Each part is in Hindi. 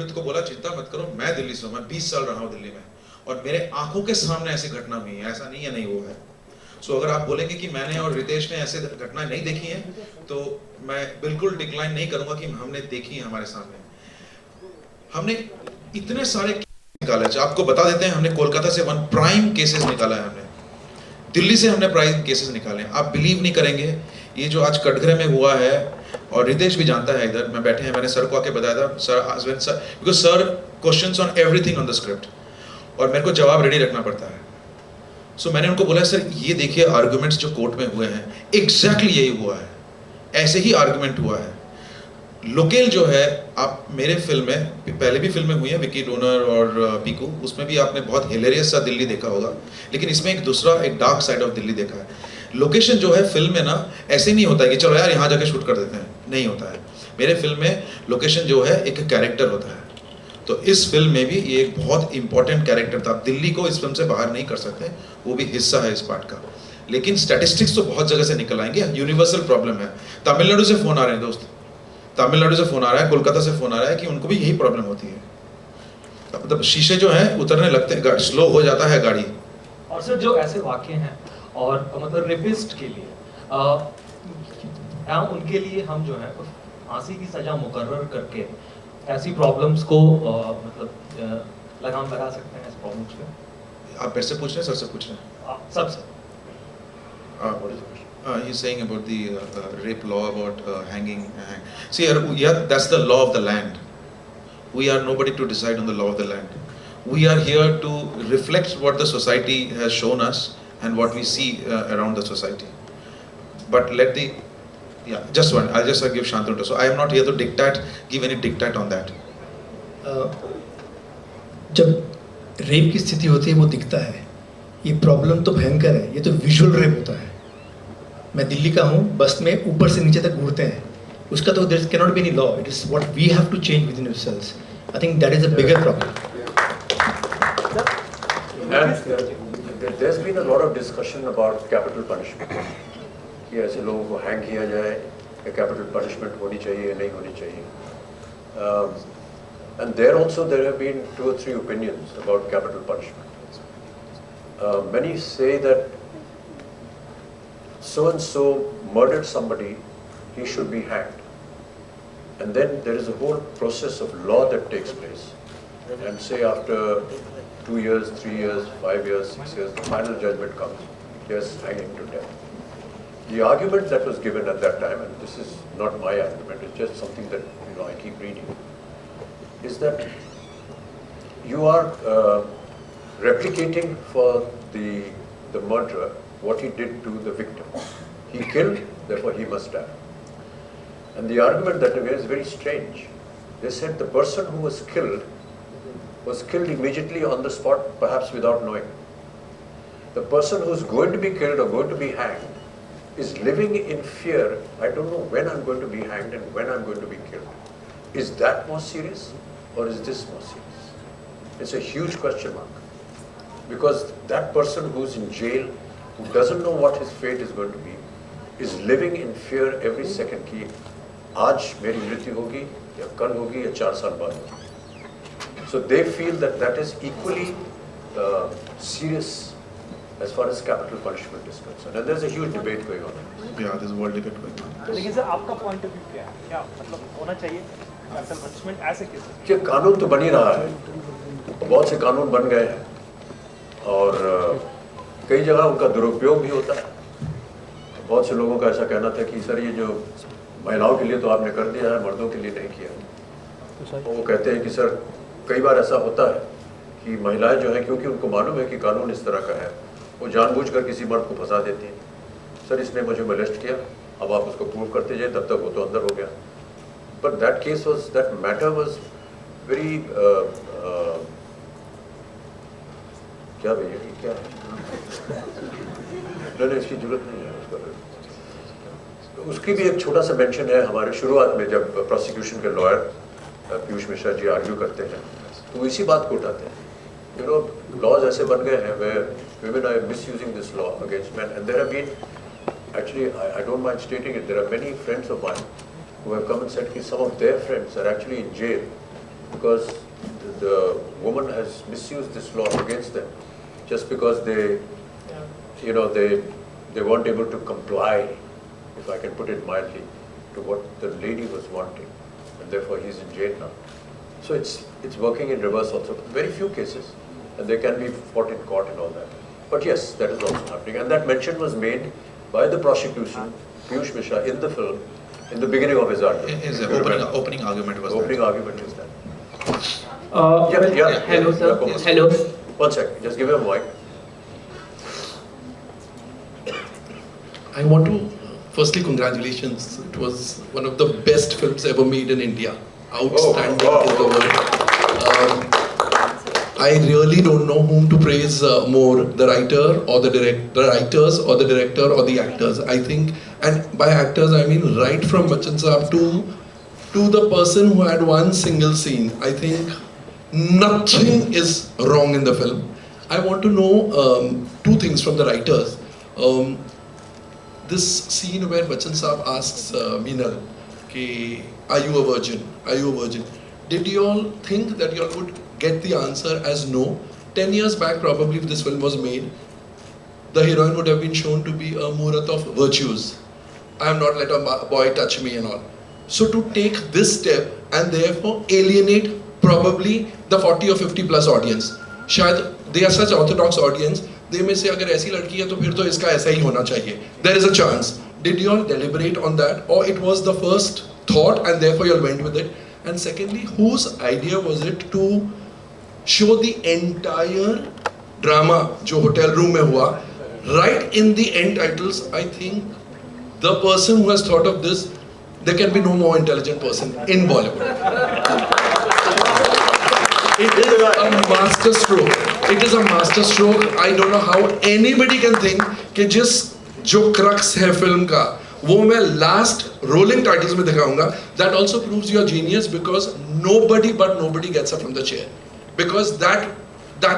रोहित को बोला चिंता मत करो, मैं दिल्ली से हूँ, मैं 20 साल रहा हूँ दिल्ली में और मेरे आंखों के सामने ऐसी घटना हुई है, ऐसा नहीं है नहीं वो है। सो अगर आप बोलेंगे कि मैंने और रितेश ने ऐसे घटनाएं नहीं देखी हैं तो मैं बिल्कुल डिक्लाइन नहीं करूंगा कि हमने देखी है हमारे सामने। हमने इतने सारे निकाले, आपको बता देते हैं, हमने कोलकाता से 1 प्राइम केसेस निकाला है, हमने दिल्ली से हमने प्राइम केसेस निकाले। आप बिलीव नहीं करेंगे, ये जो आज कटघरे में हुआ है, और रितेश भी जानता है, इधर मैं बैठे हैं, मैंने सर को आके बताया था, sir because sir questions on everything on the script और मेरे को जवाब रेडी रखना पड़ता है। सो मैंने उनको बोला सर ये देखिए आर्गुमेंट्स जो कोर्ट में हुए हैं एग्जैक्टली यही हुआ है, ऐसे ही आर्गुमेंट हुआ है। लोकेल जो है, आप मेरे फिल्म में पहले भी फिल्में हुई हैं विकी डोनर और पीकू, उसमें भी आपने बहुत हिलेरियस सा दिल्ली देखा होगा, लेकिन इसमें एक दूसरा एक डार्क साइड ऑफ दिल्ली देखा है। लोकेशन जो है फिल्म में ना ऐसे नहीं होता है कि चलो यार यहाँ जाके शूट कर देते हैं, नहीं होता है। मेरे फिल्म में लोकेशन जो है एक कैरेक्टर होता है, तो इस फिल्म में भी ये एक बहुत इंपॉर्टेंट कैरेक्टर था। दिल्ली को इस फिल्म से बाहर नहीं कर सकते, वो भी हिस्सा है इस पार्ट का, लेकिन स्टैटिस्टिक्स तो बहुत जगह से निकल आएंगे। यूनिवर्सल प्रॉब्लम है, तमिलनाडु से फोन आ रहे हैं दोस्त, तमिलनाडु से फोन आ रहा है, कोलकाता से फोन आ रहा है कि उनको भी यही प्रॉब्लम होती है, मतलब शीशे जो हैं उतरने लगते हैं, स्लो हो जाता है गाड़ी। और सर जो ऐसे वाक्य हैं और मतलब रेपिस्ट के लिए उनके लिए हम जो है फांसी की सजा मुकर्रर करके ऐसी प्रॉब्लम्स को मतलब लगाम लगा सकते हैं इस प्रॉब्लम्स पे। आप मेरे से पूछ रहे हैं, सर से पूछ रहे हैं? सबसे he's saying about the rape law, about hanging. See, yeah, that's the law of the land. We are nobody to decide on the law of the land. We are here to reflect what the society has shown us and what we see around the society. But just one. I'll just give Shantanu. So I am not here to give any diktat on that. जब रेप की स्थिति होती है वो दिखता है, ये प्रॉब्लम तो भयंकर है, ये तो विजुअल रेप होता है। मैं दिल्ली का हूँ, बस में ऊपर से नीचे तक घूरते हैं, उसका तो there can not be any law, it is what we have to change within ourselves. I think that is a bigger problem. There's been a lot of discussion about capital punishment, कि ऐसे लोगों को हैंग किया जाए या capital punishment होनी चाहिए या नहीं होनी चाहिए। And there also there have been 2 or 3 opinions about capital punishment. Many say that so and so murdered somebody, he should be hanged. And then there is a whole process of law that takes place. And say after 2 years, 3 years, 5 years, 6 years, the final judgment comes. Yes, hanging to death. The argument that was given at that time, and this is not my argument, it's just something that I keep reading, is that you are replicating for the murderer what he did to the victim. He killed, therefore he must die. And the argument that again is very strange. They said the person who was killed immediately on the spot, perhaps without knowing. The person who is going to be killed or going to be hanged is living in fear. I don't know when I'm going to be hanged and when I'm going to be killed. Is that more serious or is this more serious? It's a huge question mark. Because that person who's in jail, who doesn't know what his fate is going to be, is living in fear every second कि आज मेरी मृत्यु होगी या कल होगी या 4 साल बाद होगी. So they feel that that is equally serious as far as capital punishment is concerned. And there's a huge debate going on. Yeah, there's a world debate going on. लेकिन सर आपका पॉइंट ऑफ व्यू क्या है? क्या मतलब होना चाहिए कैपिटल पनिशमेंट ऐसे कैसे? कि कानून तो बन ही रहा है, बहुत से कानून बन गए हैं और कई जगह उनका दुरुपयोग भी होता है। बहुत से लोगों का ऐसा कहना था कि सर ये जो महिलाओं के लिए तो आपने कर दिया है, मर्दों के लिए नहीं किया। तो वो कहते हैं कि सर कई बार ऐसा होता है कि महिलाएं जो हैं, क्योंकि उनको मालूम है कि कानून इस तरह का है, वो जानबूझकर किसी मर्द को फंसा देती हैं। सर इसने मुझे मोलेस्ट किया, अब आप उसको प्रूव करते जाए, तब तक वो तो अंदर हो गया। But that case was, that matter was very क्या भैया कि क्या नहीं, इसकी जरूरत नहीं है उसका। तो उसकी भी एक छोटा सा मेंशन है हमारे शुरुआत में, जब प्रोसिक्यूशन के लॉयर पीयूष मिश्रा जी आर्ग्यू करते हैं तो इसी बात को उठाते हैं। यू नो, लॉज ऐसे बन गए हैं where women are misusing this law against men, and there have been actually, I don't mind stating it, there are many friends of mine who have come and said that some of their friends are actually in jail because the woman has misused this law against them just because they, you know, they weren't able to comply, if I can put it mildly, to what the lady was wanting, and therefore he's in jail now. So it's working in reverse also. Very few cases, and they can be fought in court and all that. But yes, that is also happening, and that mention was made by the prosecution, Piyush Mishra, in the film, in the beginning of his argument. His If you remember. opening argument was The opening that. argument is that. Hello, sir. Yes. Hello. One second, just give him a mic. I want to firstly congratulations. It was one of the best films ever made in India. Outstanding Oh, wow. is the word. I really don't know whom to praise more, the writer or the writers or the director or the actors. I think, and by actors I mean right from Bachchan Saab to the person who had one single scene. I think nothing is wrong in the film. I want to know two things from the writers. This scene where Bachchan Saab asks Meenal, "Ki, are you a virgin? Are you a virgin?" Did you all think that you all would get the answer as no? 10 years back, probably, if this film was made, the heroine would have been shown to be a Murat of virtues. I am not let a boy touch me and all. So to take this step and therefore alienate probably the 40 or 50 plus audience. शायद they are such orthodox audience, they may say अगर ऐसी लड़की है तो फिर तो इसका ऐसा ही होना चाहिए. There is a chance. Did you all deliberate on that, or it was the first thought and therefore you all went with it? And secondly, whose idea was it to show the entire drama जो hotel room में हुआ, right in the end titles? I think the person who has thought of this, there can be no more intelligent person in Bollywood. It is a master stroke. It is a master stroke. I don't know how anybody can think कि जिस जो crux है film का वो मैं last rolling titles में दिखाऊंगा. That also proves your genius, because nobody but nobody gets up from the chair, because that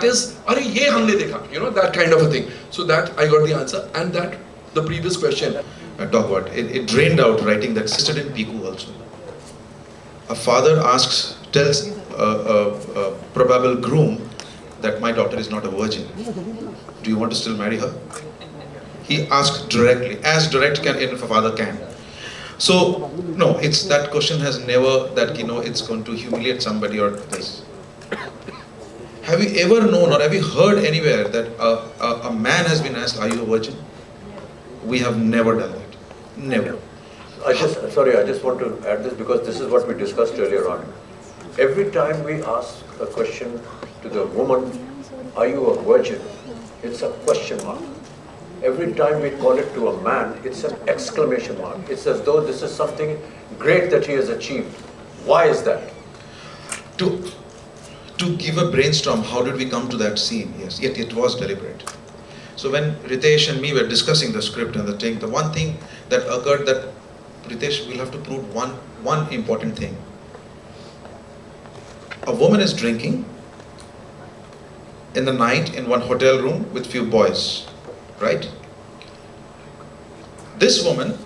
is अरे ये हमने देखा, you know, that kind of a thing. So that I got the answer. And that the previous question, Talk about it drained out writing that sister in Piku also. A father tells a probable groom that my daughter is not a virgin. Do you want to still marry her? He asked directly, as direct if a father can. So no, it's that question has never that it's going to humiliate somebody or this. Have you ever known or have you heard anywhere that a man has been asked, "Are you a virgin?" We have never done that. Never. I just want to add this because this is what we discussed earlier on. Every time we ask a question to the woman, "Are you a virgin?" it's a question mark. Every time we call it to a man, it's an exclamation mark. It's as though this is something great that he has achieved. Why is that? To give a brainstorm, how did we come to that scene? Yes, yet it was deliberate. So when Ritesh and me were discussing the script and the one thing that occurred that Ritesh will have to prove one important thing. A woman is drinking in the night in one hotel room with few boys, right? This woman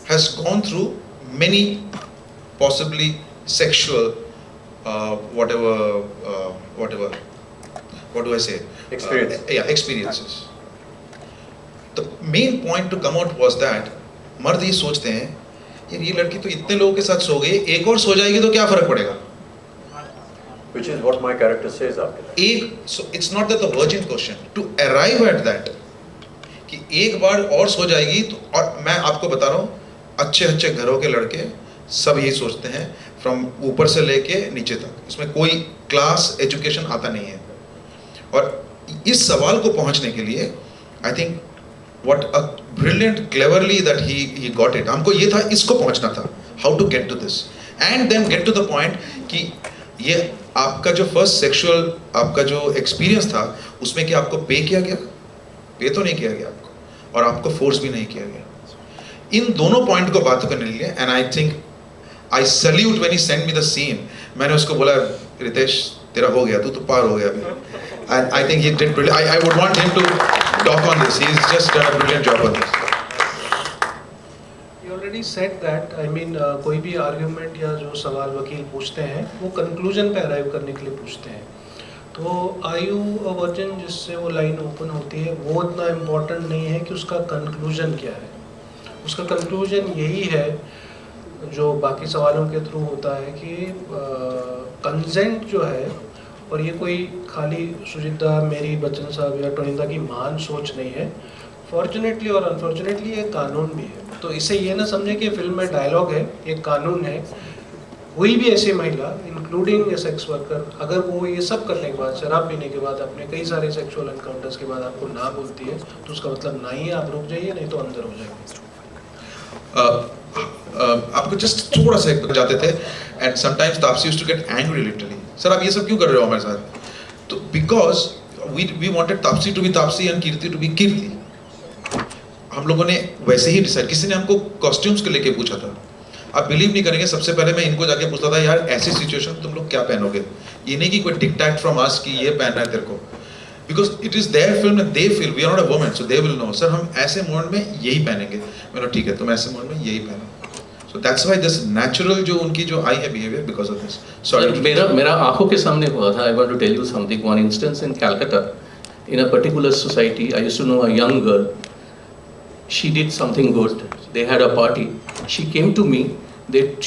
has gone through many possibly sexual whatever, what do I say? Experiences. The main point to come out was that मर्द ये सोचते हैं यार ये लड़की तो इतने लोगों के साथ सो गई, एक और सो जाएगी तो क्या फर्क पड़ेगा? Which is what my character says after that. So it's not that the virgin question. To arrive at that कि एक बार और सो जाएगी तो, और मैं आपको बता रहा हूँ अच्छे घरों के लड़के सब यही सोचते हैं, फ्रॉम ऊपर से लेके नीचे तक, इसमें कोई क्लास एजुकेशन आता नहीं है. और इस सवाल को पहुंचने के लिए I think what a brilliant cleverly that he got it. हमको ये था, इसको पहुंचना था, how to get to this and then get to the point कि ये आपका जो फर्स्ट सेक्सुअल आपका जो एक्सपीरियंस था उसमें क्या आपको पे किया गया? पे तो नहीं किया गया आपको, और आपको फोर्स भी नहीं किया गया. इन दोनों पॉइंट को बात करने के लिए and I think I salute when he send me the scene. मैंने उसको बोला रितेश तेरा हो गया, तू तो पार हो गया अभी. And I think he did brilliant. I would want him to talk on this. He is just done a brilliant job on this. already said that. I mean, कोई भी आर्ग्यूमेंट या जो सवाल वकील पूछते हैं वो कंक्लूजन पे अराइव करने के लिए पूछते हैं. तो आर यू अ वर्जिन जिससे वो लाइन ओपन होती है वो इतना इम्पोर्टेंट नहीं है कि उसका कंक्लूजन क्या है. उसका कंक्लूजन यही है जो बाकी सवालों के थ्रू होता है कि कंसेंट जो है, और ये कोई खाली सुजीता, मेरी, बच्चन साहब या टोनिता की महान सोच नहीं है. फॉर्चुनेटली और अनफॉर्चुनेटली ये कानून भी है. तो इसे ये ना समझे कि फिल्म में डायलॉग है, एक कानून है. कोई भी ऐसी महिला इंक्लूडिंग ए सेक्स वर्कर अगर वो ये सब करने के बाद, शराब पीने के बाद, अपने कई सारे सेक्सुअल एनकाउंटर्स के बाद आपको ना बोलती है तो उसका मतलब ना ही है, आप रुक जाइए नहीं तो अंदर हो जाएंगे. आपको जस्ट थोड़ा सा एक जाते थे and sometimes Taapsee used to get angry literally. Sir आप ये सब क्यों कर रहे हो हमारे साथ? तो because we wanted Taapsee to be Taapsee and Kirti to be Kirti. हम लोगों ने वैसे ही डिसाइड, किसी ने हमको कॉस्ट्यूम्स के लेके पूछा था. आप बिलीव नहीं करेंगे, सबसे पहले मैं इनको जाके पूछता था यार ऐसी सिचुएशन तुम लोग क्या पहनोगे. ये नहीं कि कोई डिक्टेट फ्रॉम अस कि ये पहनना है तेरे को, because it is their film and they feel we are not a woman so they will know. Sir हम ऐसे मोड में यही पहनेंगे. मैंने ठीक है तुम ऐसे मोड में यही पहनो. So that's why this natural जो उनकी जो आई है behavior because of this. Sorry. मेरा आंखों के सामने हुआ था. I want to tell you something. One instance in Calcutta, in a particular society, I used to know a young girl. She did something good. They had a party. She came to me.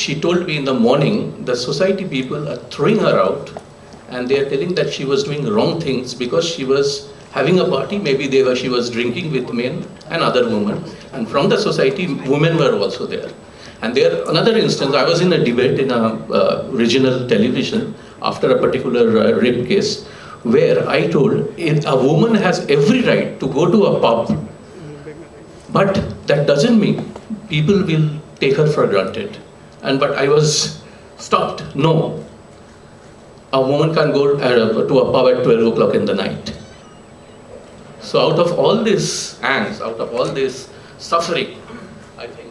She told me in the morning the society people are throwing her out, and they are telling that she was doing wrong things because she was having a party. Maybe she was drinking with men and other women, and from the society, women were also there. And there, another instance, I was in a debate in a regional television after a particular rape case, where I told a woman has every right to go to a pub, but that doesn't mean people will take her for granted. But I was stopped. No, a woman can't go to a pub at 12 o'clock in the night. So out of all this angst, out of all this suffering, I think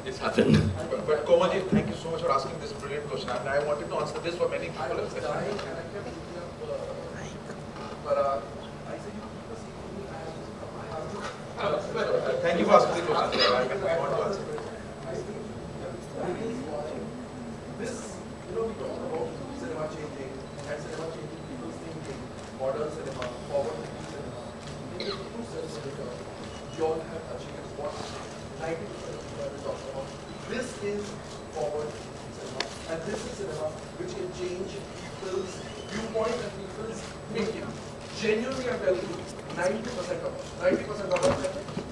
this happened. But Komal ji, thank you so much for asking this brilliant question. And I wanted to answer this for many people. Thank you for asking the question. I want to answer. This, we talk about cinema changing and cinema changing people's thinking, modern cinema, forward-thinking cinema. In the two senses of the term, you all have achieved what 90% of people are talking about. This is forward cinema, and this is cinema which can change people's viewpoint and people's thinking. Genuinely, I'm telling you, 90% of us,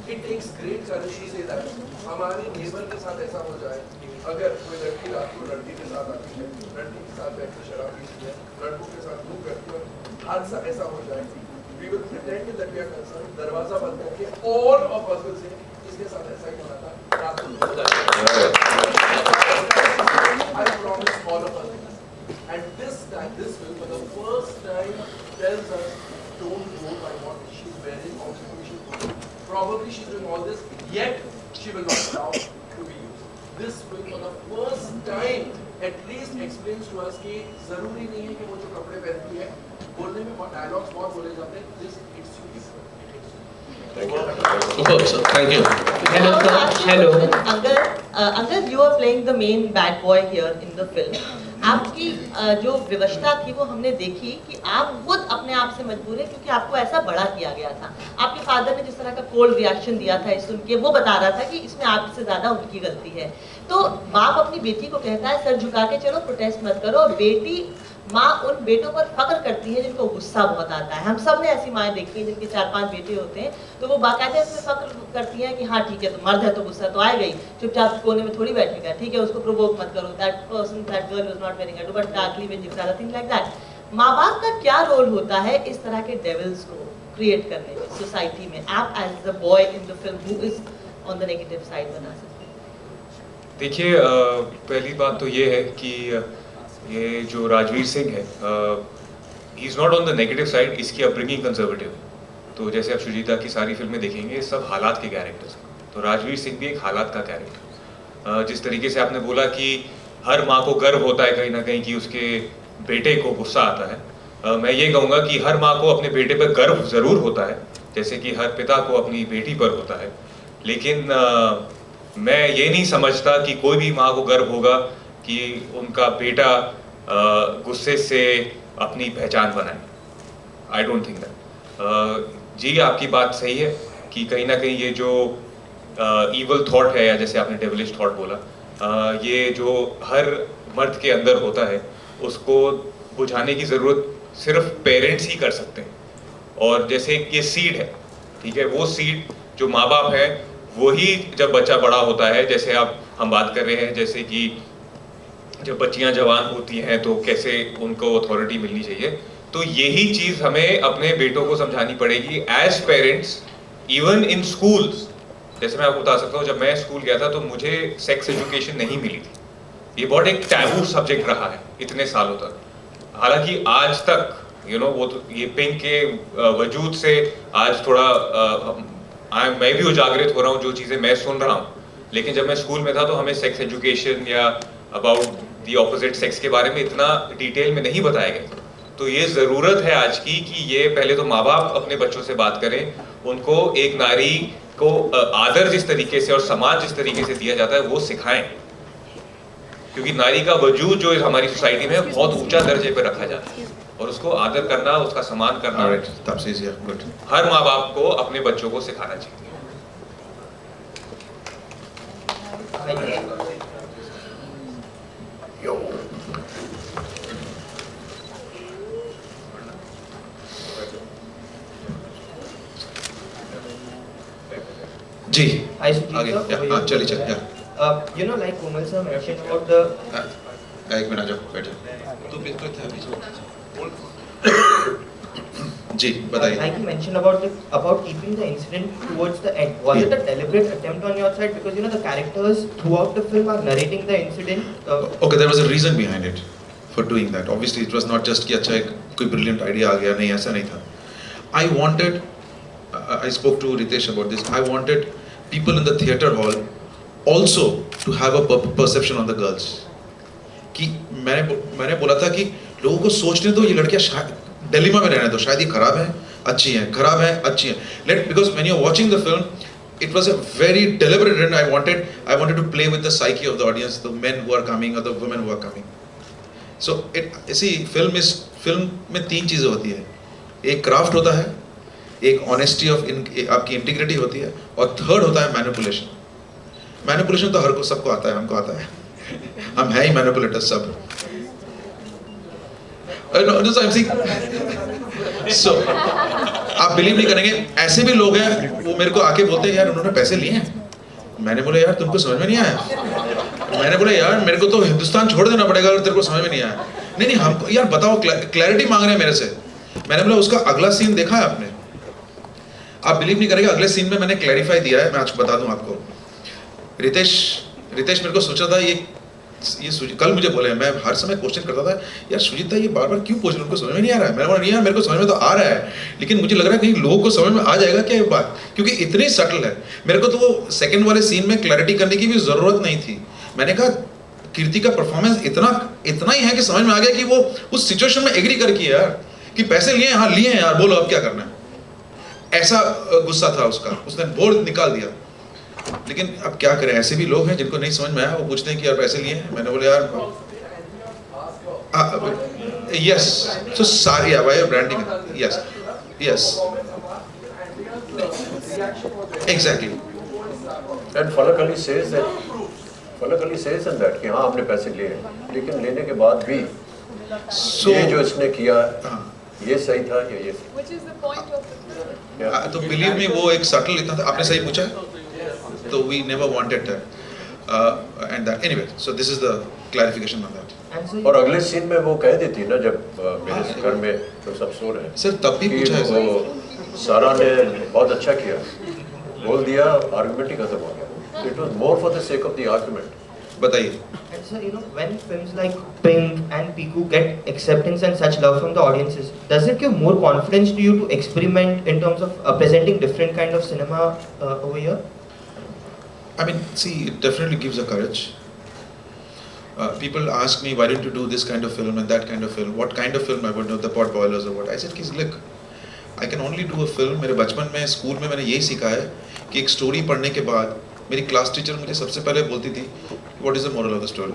it takes great courage to say that. हमारे नेबर के साथ ऐसा हो जाए, अगर कोई लड़की रात को लड़की के साथ आती है, लड़की के साथ बैठ कर शराब पीती है, लड़कों के साथ घूम करती है, हादसा ऐसा हो जाए, we will pretend that we are concerned, दरवाजा बंद करके all of us will say, इसके साथ ऐसा ही होना था, रात को I promise all of us this. And this time, this film for the first time tells us, don't go by what she's wearing or who she's doing. Probably she's doing all this, yet she will not allow to be used. This film for the first time at least explains to us कि जरूरी नहीं है कि वो जो कपड़े पहनती है, बोलने में बहुत डायलॉग्स बहुत बोले जाते हैं. This hits you different. Thank you. Superb, sir. Thank you. Hello. Angad, you are playing the main bad boy here in the film. आपकी जो विवशता थी वो हमने देखी कि आप खुद अपने आप से मजबूर हैं क्योंकि आपको ऐसा बड़ा किया गया था. आपके फादर ने जिस तरह का कोल्ड रिएक्शन दिया था इस सुन के, वो बता रहा था कि इसमें आपसे ज़्यादा उनकी गलती है. तो बाप अपनी बेटी को कहता है सर झुका के चलो, प्रोटेस्ट मत करो, और बेटी माँ उन बेटों पर फख्र करती है जिनको गुस्सा बहुत आता है. हम सब ने ऐसी माएँ देखी हैं जिनके 4-5 बेटे होते हैं तो वो बाकायदा इसमें फख्र करती हैं कि हाँ ठीक है तो मर्द है तो गुस्सा तो आएगा ही, चुपचाप कोने में थोड़ी बैठेगा, ठीक है उसको प्रोवोक मत करो, that person that girl was not wearing a dupatta, cleavage ज़्यादा थिंग लाइक दैट. माँ बाप का क्या रोल होता है इस तरह के डेविल्स को क्रिएट करने में सोसाइटी में? आप as the boy in the film who is on the negative side बता सकते हैं? देखिए, पहली बात तो ये है कि ये जो राजवीर सिंह है, he is not on the negative side. इसकी अपब्रिंगिंग कंजर्वेटिव है. तो जैसे आप सुजीता की सारी फिल्में देखेंगे सब हालात के कैरेक्टर्स हैं, तो राजवीर सिंह भी एक हालात का कैरेक्टर. जिस तरीके से आपने बोला कि हर माँ को गर्व होता है कहीं ना कहीं कि उसके बेटे को गुस्सा आता है, मैं ये कहूँगा कि हर माँ को अपने बेटे पर गर्व ज़रूर होता है, जैसे कि हर पिता को अपनी बेटी पर होता है. लेकिन मैं ये नहीं समझता कि कोई भी माँ को गर्व होगा कि उनका बेटा गुस्से से अपनी पहचान बनाए। I don't think that. जी आपकी बात सही है कि कहीं ना कहीं ये जो ईवल थॉट है, या जैसे आपने डेविलिश थॉट बोला, ये जो हर मर्द के अंदर होता है, उसको बुझाने की ज़रूरत सिर्फ पेरेंट्स ही कर सकते हैं। और जैसे ये सीड है, ठीक है, वो सीड जो माँ बाप है वही जब बच्चा बड़ा होता है, जैसे हम बात कर रहे हैं, जैसे कि जब बच्चियां जवान होती हैं तो कैसे उनको अथॉरिटी मिलनी चाहिए, तो यही चीज़ हमें अपने बेटों को समझानी पड़ेगी as parents, even in schools. जैसे मैं आपको बता सकता हूँ, जब मैं स्कूल गया था तो मुझे सेक्स एजुकेशन नहीं मिली थी। ये बहुत एक टैबू सब्जेक्ट रहा है इतने सालों तक। हालांकि आज तक वो तो ये पिंक के वजूद से आज थोड़ा मैं भी उजागरित हो रहा हूँ जो चीज़ें मैं सुन रहा हूँ। लेकिन जब मैं स्कूल में था तो हमें सेक्स एजुकेशन या अबाउट द ऑपोजिट सेक्स के बारे में इतना डिटेल में नहीं बताया गया। तो ये ज़रूरत है आज की कि ये पहले तो माँ बाप अपने बच्चों से बात करें, उनको एक नारी को आदर जिस तरीके से और सम्मान जिस तरीके से दिया जाता है वो सिखाएं, क्योंकि नारी का वजूद जो हमारी सोसाइटी में बहुत ऊंचा दर्जे पे रखा जाता है, और उसको आदर करना, उसका सम्मान करना हर माँ बाप को अपने बच्चों को सिखाना चाहिए। जी आगे चलिए you know, like Komal sir mentioned about the एक मिनट आ जाओ, बैठो। तू बिल्कुल था जी, बताइए। Like you mentioned about keeping the incident towards the end. Was it a deliberate attempt on your side, because the characters throughout the film are narrating the incident? Okay, there was a reason behind it for doing that. Obviously, it was not just कि अच्छा एक कोई brilliant idea आ गया, नहीं ऐसा नहीं था. I wanted, I spoke to Ritesh about this. I wanted people in the theatre hall also to have a perception on the girls. कि मैंने बोला था कि लोगों को सोचने दो, ये लड़कियां डिलेमा में रहने दो, शायद ये खराब है, अच्छी हैं, खराब है, अच्छी हैं. Because when you're watching the film, it was a very deliberate, and I wanted to play with the psyche of the audience, the men who are coming or the women who are coming. So film में तीन चीजें होती है. एक क्राफ्ट होता है, एक ऑनेस्टी ऑफ आपकी इंटीग्रिटी होती है, और थर्ड होता है मैनिपुलेशन. मैनिपुलेशन तो हर सबको आता है, हमको आता है, हम है ही मैनिपुलेटर सब. So, आप बिलीव नहीं करेंगे, ऐसे भी लोग हैं वो मेरे को आके बोलते हैं यार उन्होंने पैसे लिए हैं. मैंने बोला यार तुमको समझ में नहीं आया. मैंने बोला यार मेरे को तो हिंदुस्तान छोड़ देना पड़ेगा अगर तेरे को समझ में नहीं आया. नहीं हमको यार बताओ, क्लैरिटी मांग रहे हैं मेरे से. मैंने बोला उसका अगला सीन देखा है आपने? आप बिलीव नहीं करेंगे, अगले सीन में मैंने क्लैरिफाई दिया है. मैं आज बता दूं आपको. रितेश मेरे को सोचा था ये कल मुझे बोले, मैं हर समय क्वेश्चन करता था यार सुजीता ये बार बार क्यों पूछ रहे, उनको समझ में नहीं आ रहा है. मैंने बोला नहीं यार मेरे को समझ में तो आ रहा है, लेकिन मुझे लग रहा है कहीं लोगों को समझ में आ जाएगा क्या ये बात, क्योंकि इतनी सटल है. मेरे को तो वो सेकंड वाले सीन में क्लैरिटी करने की भी जरूरत नहीं थी. मैंने कहा कीर्ति का परफॉर्मेंस इतना ही है कि समझ में आ गया कि वो उस सिचुएशन में एग्री करके यार कि पैसे लिए, हाँ लिए हैं यार, बोलो अब क्या करना है. ऐसा गुस्सा था उसका, उसने बोर्ड निकाल दिया. लेकिन अब क्या करें, ऐसे भी लोग हैं जिनको नहीं समझ में आया, वो पूछते हैं कि यार पैसे लिए हैं. मैंने बोले यार yes, so sorry why branding, yes exactly. And Falak Ali says that कि हाँ हमने पैसे लिए हैं, लेकिन लेने के बाद भी ये जो इसने किया ये सही था या ये तो बिलीव मी वो एक सटल इतना था. आपने सही पूछा है, तो we never wanted that, and that anyway. So this is the clarification on that. और अगले सीन में वो कह देती ना जब मेरे घर में तो सब सो रहे हैं. सर तब भी पूछा है सर. सारा ने बहुत अच्छा किया, बोल दिया, आर्गुमेंट ही खत्म हो गया. It was more for the sake of the argument. बताइए. And sir, when films like Pink and Piku get acceptance and such love from the audiences, does it give more confidence to you to experiment in terms of presenting different kind of cinema over here? I mean, see, it definitely gives a courage. People ask me, why didn't you do this kind of film and that kind of film? What kind of film I would know, the pot boilers or what? I said, look, I can only do a film. मेरे बचपन में स्कूल में मैंने यही सीखा है कि एक स्टोरी पढ़ने के बाद मेरी क्लास टीचर मुझे सबसे पहले बोलती थी what is the moral of the story,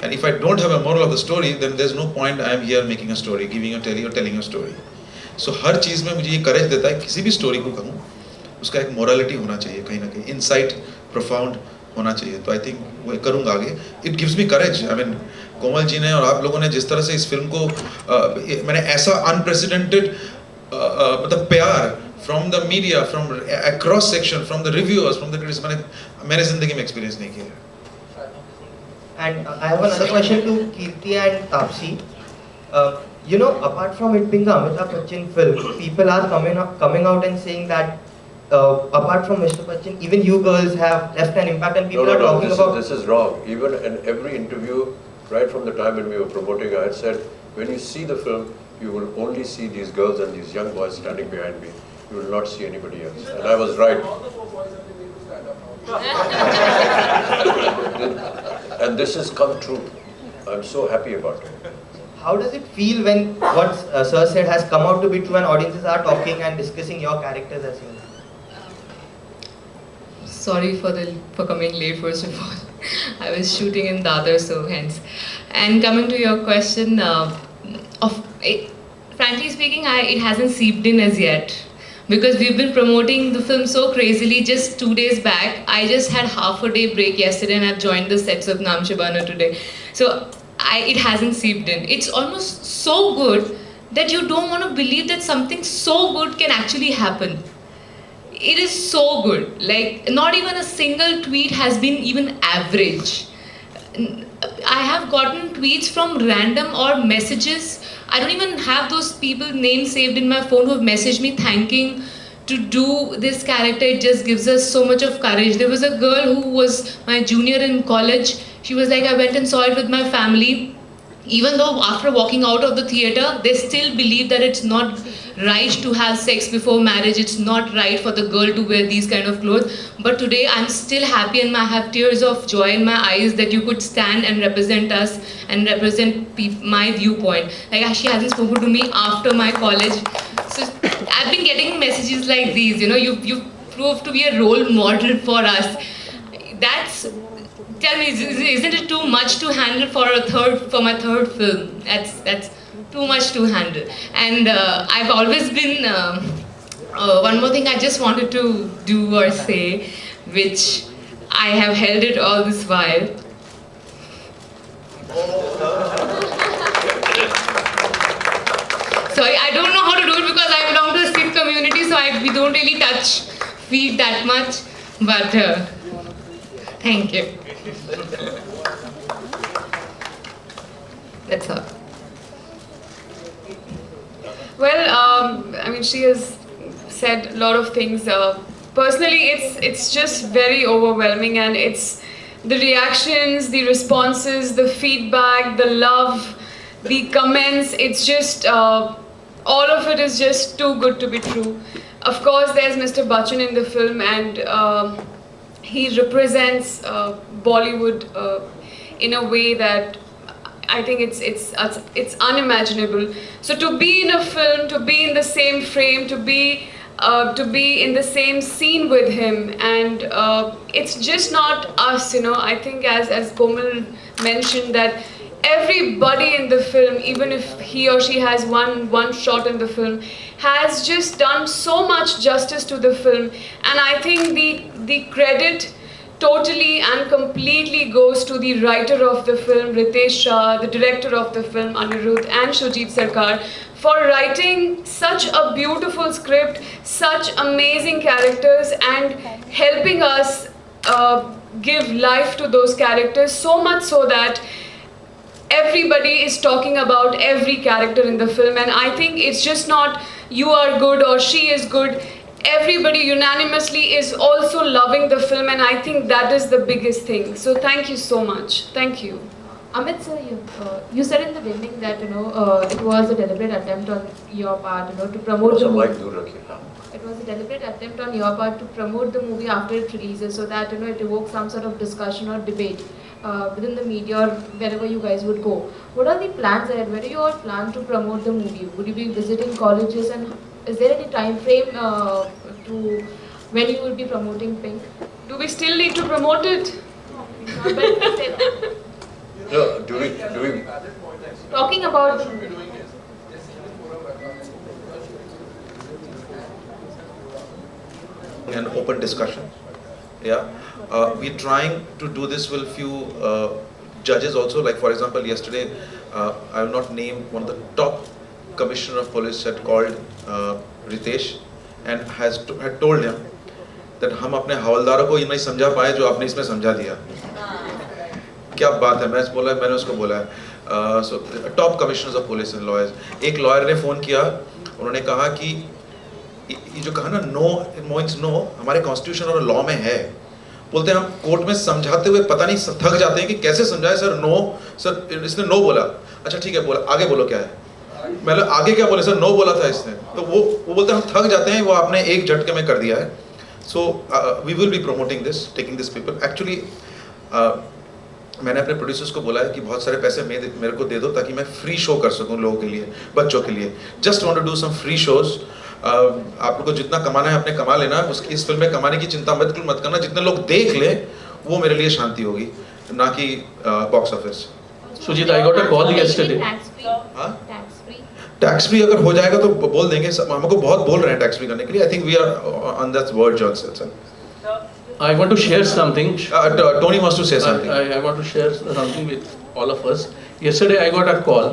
and if I don't have a moral of the story then there is no point I am here making a story, giving a telling a story. So हर चीज़ में मुझे ये करेज देता है, किसी भी स्टोरी को कहूँ उसका एक मोरालिटी होना चाहिए, कहीं ना कहीं इनसाइट प्रोफाउंड होना चाहिए. तो आई थिंक वो करूँगा आगे. It gives me courage. I mean Komal ji ने और आप लोगों ने जिस तरह से इस फिल्म को मैंने ऐसा अनप्रेसिडेंटेड मतलब प्यार from the media, from across section, from the reviewers, from the critics मैंने ज़िंदगी में एक्सपीरियंस नहीं किया है. And I have another question to Kirti and Taapsee. You know, apart from it being the Amitabh Bachchan film, people are coming out and saying that apart from Mr. Bachchan, even you girls have left an impact, and people are talking about. This is wrong. Even in every interview, right from the time when we were promoting, I had said, when you see the film, you will only see these girls and these young boys standing behind me. You will not see anybody else. And I was right. And this has come true. I'm so happy about it. How does it feel when what Sir said has come out to be true and audiences are talking and discussing your characters as well? Sorry for coming late, first of all. I was shooting in Dadar, so hence. And coming to your question, frankly speaking, it hasn't seeped in as yet. Because we've been promoting the film so crazily. Just 2 days back, I just had half a day break yesterday and I've joined the sets of Naam Shabana today. So it hasn't seeped in. It's almost so good that you don't want to believe that something so good can actually happen. It is so good. Like, not even a single tweet has been even average. I have gotten tweets from random or messages. I don't even have those people's names saved in my phone who have messaged me thanking to do this character. It just gives us so much of courage. There was a girl who was my junior in college. She was like, I went and saw it with my family. Even though after walking out of the theatre, they still believe that it's not right to have sex before marriage. It's not right for the girl to wear these kind of clothes. But today I'm still happy and I have tears of joy in my eyes that you could stand and represent us and represent my viewpoint. Like, she hasn't spoken to me after my college. So I've been getting messages like these, you know, you proved to be a role model for us. Tell me, isn't it too much to handle for my third film? That's too much to handle. And I've always been, one more thing I just wanted to do or say, which I have held it all this while. So I don't know how to do it because I belong to a Sikh community, so we don't really touch feet that much, but thank you. That's all. Well, I mean, she has said a lot of things. Personally, it's just very overwhelming, and it's the reactions, the responses, the feedback, the love, the comments. It's just all of it is just too good to be true. Of course, there's Mr. Bachchan in the film, and he represents Bollywood in a way that I think it's unimaginable. So to be in a film, to be in the same frame, to be in the same scene with him, and it's just not us, you know. I think as Komal mentioned, that everybody in the film, even if he or she has one shot in the film, has just done so much justice to the film. And I think the credit totally and completely goes to the writer of the film, Ritesh Shah, the director of the film, Anirudh, and Shujit Sarkar, for writing such a beautiful script, such amazing characters, and helping us give life to those characters, so much so that everybody is talking about every character in the film. And I think it's just not you are good or she is good. Everybody unanimously is also loving the film, and I think that is the biggest thing. So thank you so much. Thank you. Amit sir, you said in the beginning that it was a deliberate attempt on your part, to promote the movie. It was a deliberate attempt on your part to promote the movie after it releases, so that it evokes some sort of discussion or debate within the media or wherever you guys would go. What are the plans ahead? Where do you all plan to promote the movie? Would you be visiting colleges, and is there any time frame to when you will be promoting Pink? Do we still need to promote it? Not better to say that. No, do we Talking about an open discussion. Yeah, we're trying to do this with few judges also. Like for example, yesterday, I will not name, one of the top commissioner of police had called Ritesh and had told him that हम अपने हवलदारों को ये नहीं समझा पाए जो आपने इसमें समझा दिया. क्या बात है, मैंने उसको बोला है. So top commissioners of police and lawyers. एक लॉयर ने फोन किया, उन्होंने कहा कि ये जो कहा ना नो मीन्स नो, हमारे कॉन्स्टिट्यूशन और लॉ में है. बोलते हैं हम कोर्ट में समझाते हुए पता नहीं थक जाते हैं कि कैसे समझाए. सर नो, सर इसने नो बोला, अच्छा ठीक है बोला, आगे बोलो क्या है. मतलब आगे क्या बोले, सर नो बोला था इसने. तो वो बोलते हैं हम थक जाते हैं, वो आपने एक झटके में कर दिया है. So we will be promoting this, taking this people. Actually मैंने अपने प्रोड्यूसर्स को बोला है कि बहुत सारे पैसे मेरे को दे दो ताकि मैं फ्री शो कर सकूं लोगों के लिए, बच्चों के लिए. Just want to do some free shows. आप लोग को जितना कमाना है आपने कमा लेना, उसकी इस फिल्म में कमाने की चिंता बिल्कुल मत करना. जितने लोग देख ले वो मेरे लिए शांति होगी, ना कि box office. Sujit, I got a call yesterday. Tax free अगर हो जाएगा तो बोल देंगे. हमको बहुत बोल रहे हैं टैक्स फ्री करने के लिए. I think we are on that verge also. I want to share something. Tony wants to say something. I want to share something with all of us. Yesterday I got a call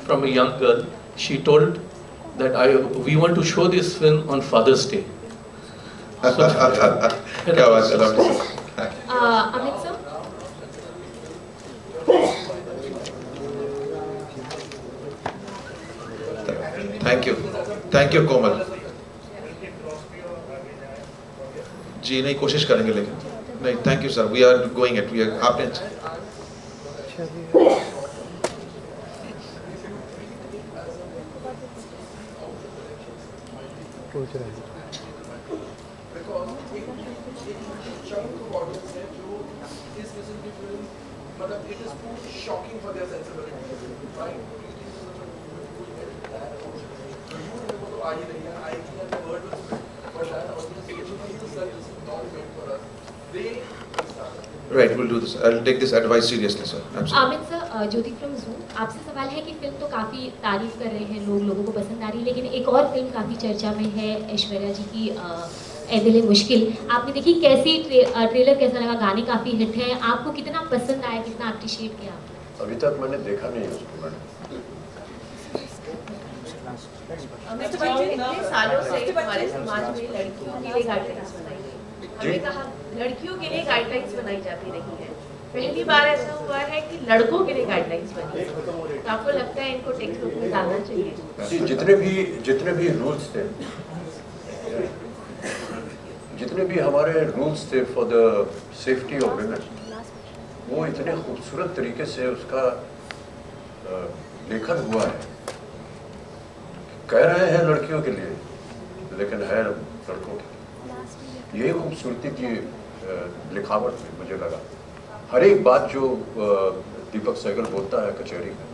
from a young girl. She told that we want to show this film on Father's Day. क्या बात है. Amit sir? Thank you Komal ji. नहीं कोशिश करेंगे लेकिन नहीं. Thank you sir, we are going it. We are आपने Right, we'll do this. I'll take this advice seriously, sir. Absolutely. Aamir sir, Jyoti from zoom, आपसे सवाल है कि फिल्म तो काफ़ी तारीफ कर रहे हैं लोगों को पसंद आ रही है, लेकिन एक और फिल्म काफ़ी चर्चा में है ऐश्वर्या जी की ए दिल मुश्किल. आपने देखी कैसी, ट्रेलर कैसा लगा? गाने काफ़ी हिट हैं, आपको कितना पसंद आया, कितना अप्रिशिएट किया आपने? अभी तक मैंने देखा नहीं उसको. इतने सालों से हमारे समाज में लड़कियों के लिए गाइडलाइंस बनाई गई. हमने कहा लड़कियों के लिए गाइडलाइंस बनाई जाती रही है. पहली बार ऐसा हुआ है कि लड़कों के लिए गाइडलाइंस बनी है. तो आपको लगता है इनको टेक्स्ट बुक में डालना चाहिए? जितने भी रूल्स थे, जितने भी हमारे रूल्स थे for the safety of women, वो इतने खूबसूरत तरीके से उसका लेखन हुआ है. कह रहे हैं लड़कियों के लिए, लेकिन है लड़कों के लिए. यही खूबसूरती की लिखावट में मुझे लगा. हर एक बात जो दीपक सहगल बोलता है कचहरी में,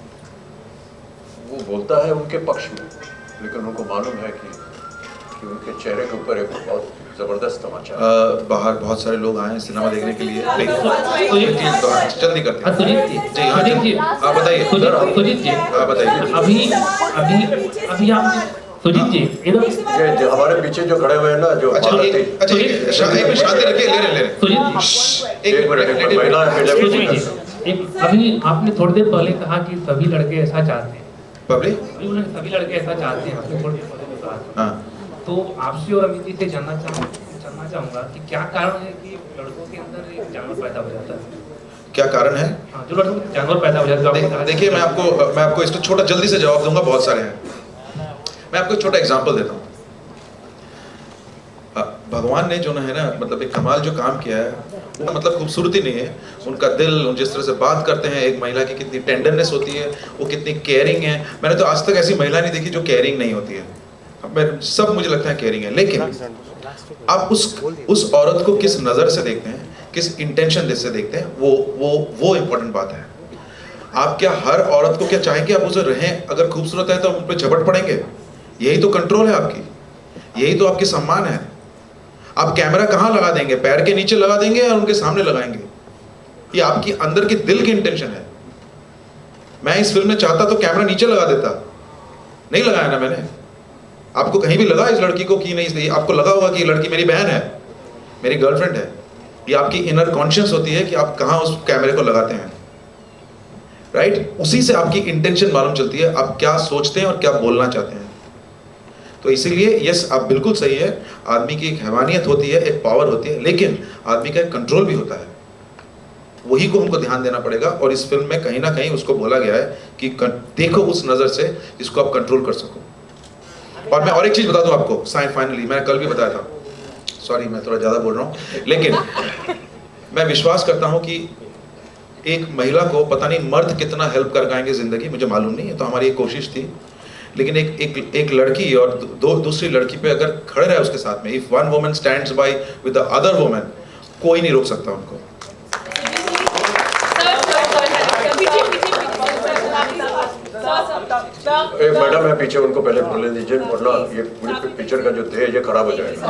वो बोलता है उनके पक्ष में, लेकिन उनको मालूम है कि उनके चेहरे के ऊपर एक बहुत जबरदस्त तमाचा. बाहर बहुत सारे लोग आए हैं सिनेमा देखने के लिए. जल्दी करते हैं. आप बताइए. सुजीत जी, आप बताइए. अभी आप सुजीत जी इधर हमारे पीछे जो खड़े हुए हैं ना, जो अच्छा एक मिनट शांति रखिए. ले रहे एक मिनट महिला. अभी आपने थोड़ी देर पहले कहा कि सभी लड़के ऐसा चाहते हैं. पब्लिक सभी लड़के ऐसा चाहते हैं, आपने थोड़ी देर पहले कहा. तो आपसे और अमित जी से जानना चाहूँगा कि क्या कारण है कि लड़कों के अंदर एक जानवर पैदा हो जाता है? क्या कारण है? हाँ, जो लड़कों में जानवर पैदा हो जाता है. देखिए मैं आपको इसको छोटा जल्दी से जवाब दूंगा. बहुत सारे हैं. मैं आपको एक छोटा एग्जांपल देता हूँ. भगवान ने जो है ना, मतलब एक कमाल जो काम किया है, वो मतलब खूबसूरती नहीं है. उनका दिल, जिस तरह से बात करते हैं, एक महिला की कितनी टेंडरनेस होती है, वो कितनी केयरिंग है. मैंने तो आज तक ऐसी महिला नहीं देखी जो केयरिंग नहीं होती है. सब मुझे लगता है केयरिंग है. लेकिन आप उस औरत को किस नज़र से देखते हैं, किस इंटेंशन से देखते हैं, वो इम्पोर्टेंट बात है. आप क्या हर औरत को क्या चाहेंगे आप उसे रहें? अगर खूबसूरत है तो उन पर झपट पड़ेंगे? यही तो कंट्रोल है आपकी, यही तो आपकी सम्मान है. आप कैमरा कहाँ लगा देंगे, पैर के नीचे लगा देंगे या उनके सामने लगाएंगे? ये आपकी अंदर की दिल की इंटेंशन है। मैं इस फिल्म में चाहता तो कैमरा नीचे लगा देता, नहीं लगाया ना मैंने। आपको कहीं भी लगा इस लड़की को कि नहीं? आपको लगा होगा कि ये लड़की मेरी बहन है, मेरी गर्लफ्रेंड है। ये आपकी इनर कॉन्शियस होती है कि आप कहाँ उस कैमरे को लगाते हैं, राइट? उसी से आपकी इंटेंशन मालूम चलती है, आप क्या सोचते हैं और क्या बोलना चाहते हैं। तो इसीलिए यस, आप बिल्कुल सही है, आदमी की एक हैवानियत होती है, एक पावर होती है, लेकिन आदमी का एक कंट्रोल भी होता है, वही को हमको ध्यान देना पड़ेगा। और इस फिल्म में कहीं ना कहीं उसको बोला गया है कि देखो उस नज़र से जिसको आप कंट्रोल कर सको। और मैं और एक चीज़ बता दूं आपको, फाइनली, मैंने कल भी बताया था, सॉरी मैं थोड़ा ज़्यादा बोल रहा हूँ, लेकिन मैं विश्वास करता हूँ कि एक महिला को पता नहीं मर्द कितना हेल्प कर पाएंगे ज़िंदगी, मुझे मालूम नहीं है, तो हमारी एक कोशिश थी। लेकिन एक लड़की और दूसरी लड़की पे अगर खड़े रहे उसके साथ में, if one woman stands by with the other woman, कोई नहीं रोक सकता उनको। मैडम मैं पीछे उनको पहले बोलने दीजिए, वरना ये पूरी पिक्चर का जो ध्येय ये खराब हो जाएगा।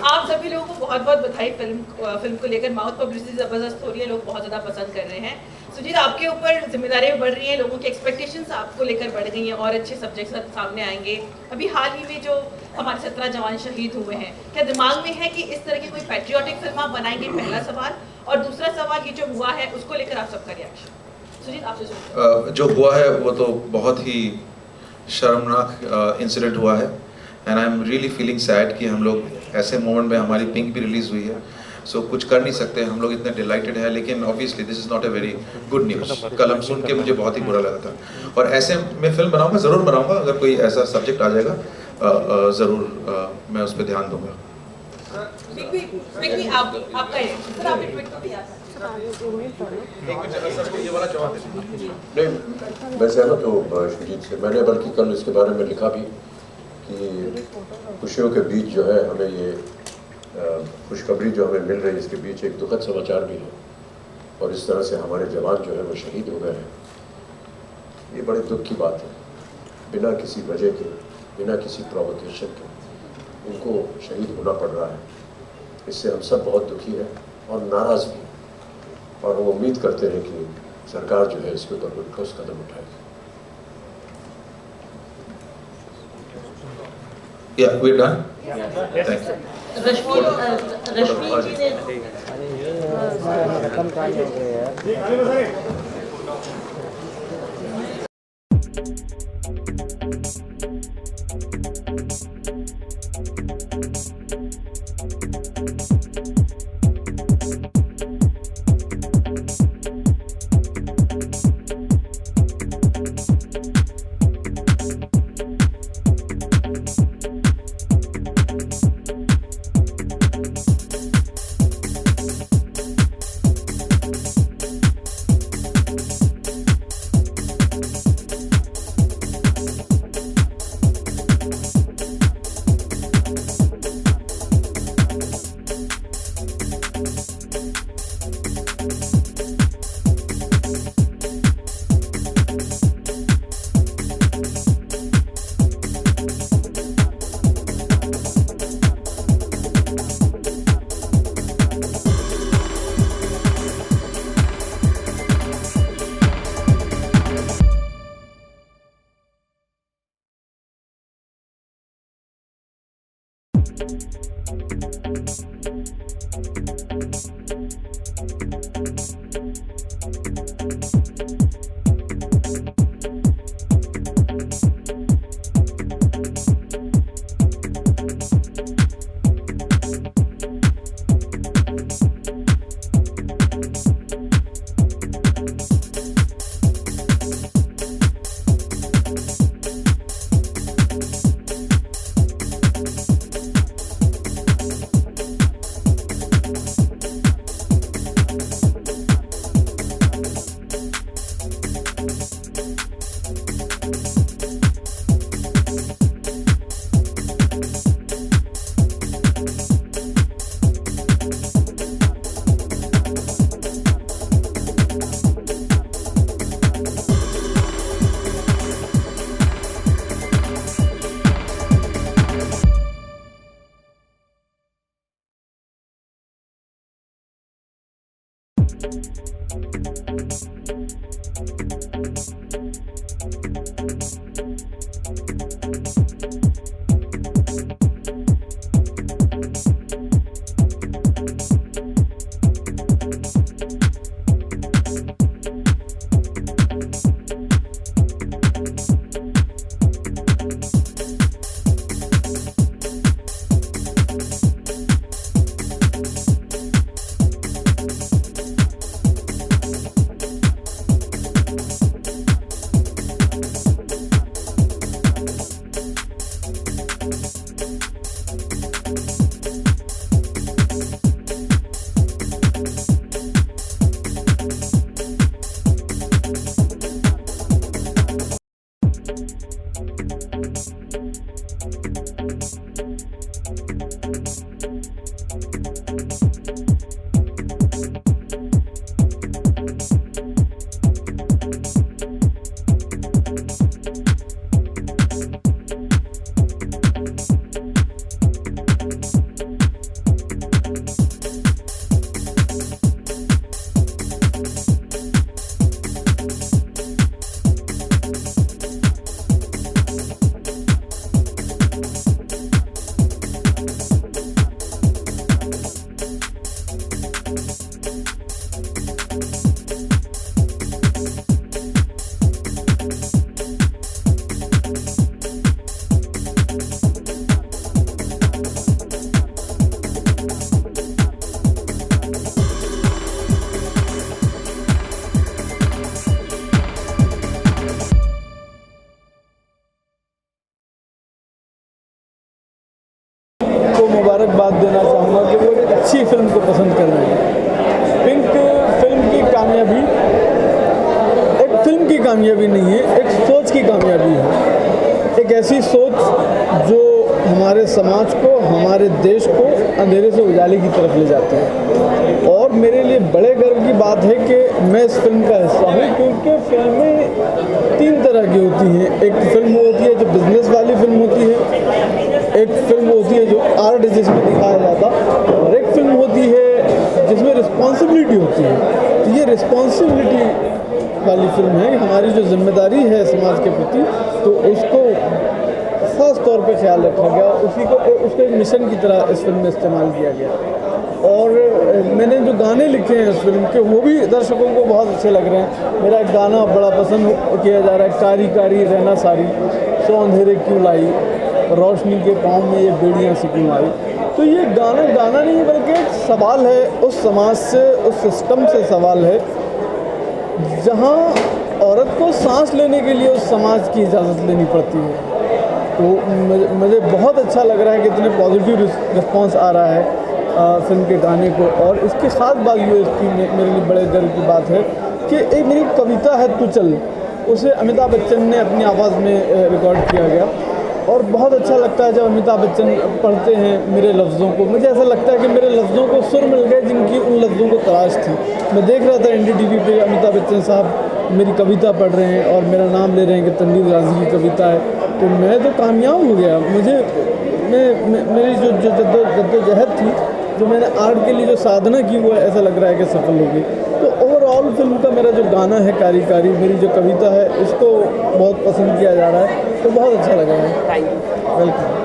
आप सभी लोगों को बहुत बहुत बधाई। फिल्म को लेकर माउथ पब्लिसिटी जबरदस्त हो रही है, लोग बहुत ज़्यादा पसंद कर रहे हैं। सुजीत, आपके ऊपर जिम्मेदारियां बढ़ रही हैं, लोगों की एक्सपेक्टेशंस आपको लेकर बढ़ गई हैं और अच्छे सब्जेक्ट्स सामने आएंगे। अभी हाल ही में जो हमारे 17 जवान शहीद हुए हैं, क्या दिमाग में है कि इस तरह की कोई पैट्रियोटिक फिल्म आप बनाएंगे? पहला सवाल। और दूसरा सवाल, ये जो हुआ है उसको लेकर आप सबका रिएक्शन। सुजीत, आपसे जो हुआ है वो तो बहुत ही शर्मनाक इंसिडेंट हुआ है, and I am really feeling sad कि हम लोग ऐसे मोमेंट में, हमारी पिंक भी रिलीज़ हुई है, सो कुछ कर नहीं सकते, हम लोग इतने डिलाइटेड हैं, लेकिन obviously this is not a very good news. कल हम सुन के मुझे बहुत ही बुरा लगा था, और ऐसे मैं फिल्म बनाऊंगा, ज़रूर बनाऊंगा, अगर कोई ऐसा सब्जेक्ट आ जाएगा ज़रूर मैं उस पर ध्यान दूंगा। नहीं, मैं सहमत हूँ सुजीत से। मैंने बल्कि कल इसके बारे में लिखा भी कि खुशियों के बीच जो है हमें ये खुशखबरी जो हमें मिल रही है, इसके बीच एक दुखद समाचार भी है, और इस तरह से हमारे जवान जो है वो शहीद हो गए हैं। ये बड़े दुख की बात है, बिना किसी वजह के, बिना किसी प्रोवोकेशन के उनको शहीद होना पड़ रहा है। इससे हम सब बहुत दुखी हैं और नाराज़ भी, और हम उम्मीद करते हैं कि सरकार जो है इसके ऊपर कोई ठोस कदम उठाएगी। Yeah, we're done. Thank you. रश्मि मुबारकबाद देना चाहूँगा कि वो एक अच्छी फिल्म को पसंद कर रहे हैं। पिंक फिल्म की कामयाबी एक फिल्म की कामयाबी नहीं है, एक सोच की कामयाबी है। एक ऐसी सोच जो हमारे समाज को, हमारे देश को अंधेरे से उजाले की तरफ ले जाती है। और मेरे लिए बड़े गर्व की बात है कि मैं इस फिल्म का हिस्सा हूँ, क्योंकि फिल्में 3 तरह की होती हैं। एक फिल्म होती है जो बिजनेस वाली फिल्म होती है, एक फिल्म होती है जो आर्ट जिसमें दिखाया जाता, और एक फिल्म होती है जिसमें रिस्पॉन्सिबिलिटी होती है। तो ये रिस्पॉन्सिबिलिटी वाली फिल्म है, हमारी जो जिम्मेदारी है समाज के प्रति, तो उसको ख़ास तौर पे ख्याल रखा गया, उसको एक मिशन की तरह इस फिल्म में इस्तेमाल किया गया। और मैंने जो गाने लिखे हैं इस फिल्म के, वो भी दर्शकों को बहुत अच्छे लग रहे हैं। मेरा एक गाना बड़ा पसंद किया जा रहा है, कारी कारी रहना सारी, सो अंधेरे क्यों लाई, रोशनी के पाँव में ये बेड़ियाँ से क्यों आई। तो ये गाना नहीं बल्कि एक सवाल है, उस समाज से, उस सिस्टम से सवाल है जहाँ औरत को सांस लेने के लिए उस समाज की इजाज़त लेनी पड़ती है। तो मुझे बहुत अच्छा लग रहा है कि इतने पॉजिटिव रिस्पॉन्स आ रहा है फिल्म के गाने को। और इसकी ख़ास बात ये इसकी मेरे लिए बड़े गर्व की बात है कि एक मेरी कविता है तू चल, उसे अमिताभ बच्चन ने अपनी आवाज़ में रिकॉर्ड किया गया। और बहुत अच्छा लगता है जब अमिताभ बच्चन पढ़ते हैं मेरे लफ्ज़ों को। मुझे ऐसा लगता है कि मेरे लफ्ज़ों को सुर मिल गए जिनकी उन लफ्ज़ों को तलाश थी। मैं देख रहा था NDTV पे अमिताभ बच्चन साहब मेरी कविता पढ़ रहे हैं और मेरा नाम ले रहे हैं कि तनवीर राज़ी की कविता है, तो मैं तो कामयाब हो गया। मेरी जो जद्दोजहद थी, जो मैंने आर्ट के लिए जो साधना की, वो ऐसा लग रहा है कि सफल हो गई। तो ओवरऑल फिल्म का मेरा जो गाना है कारी कारी, मेरी जो कविता है, इसको बहुत पसंद किया जा रहा है, तो बहुत अच्छा लगा है। वेलकम।